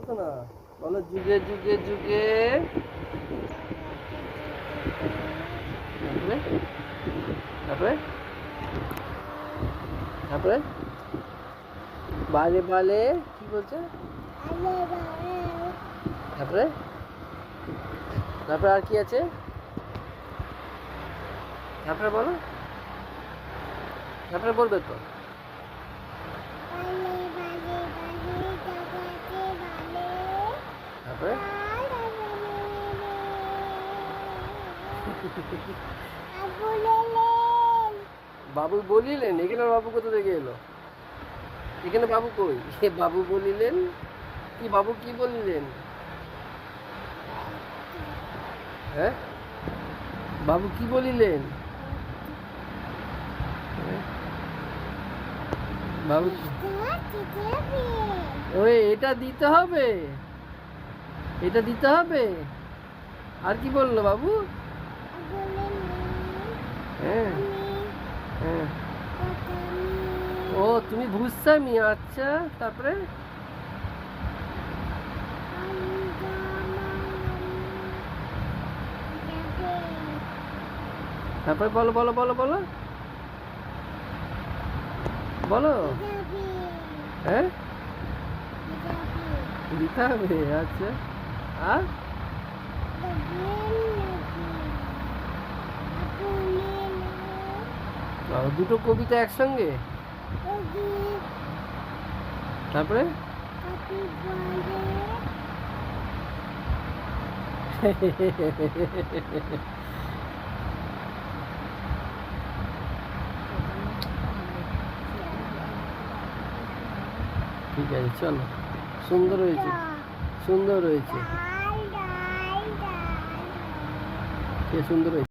তো না, বলো যুগে যুগে যুগে। তারপরে তারপরে তারপরে বালে বালে কি বলছে? তারপরে তারপরে আর কি আছে? তারপরে বলো, তারপরে বলবে তো। তারপরে বাবু বলিলেন, এখানে বাবু কোথা থেকে এলো? এখানে বাবু কই? বাবু বলিলেন কি? বাবু কি বলিলেন? হ্যাঁ, বাবু কি বলিলেন? বাবু ওই এটা দিতে হবে, এটা দিতে হবে। আর কি বললো বাবু? হ্যাঁ হ্যাঁ। ও তুমি ভূস্বামী, আচ্ছা। তারপরে তারপরে বলো বলো বলো বলো বলো। হ্যাঁ, দিতে হবে, আচ্ছা। আর দুটো কবিতা একসঙ্গে। তারপরে ঠিক আছে, চলো। সুন্দর হয়েছে, সুন্দর হয়েছে, সুন্দর হয়েছে।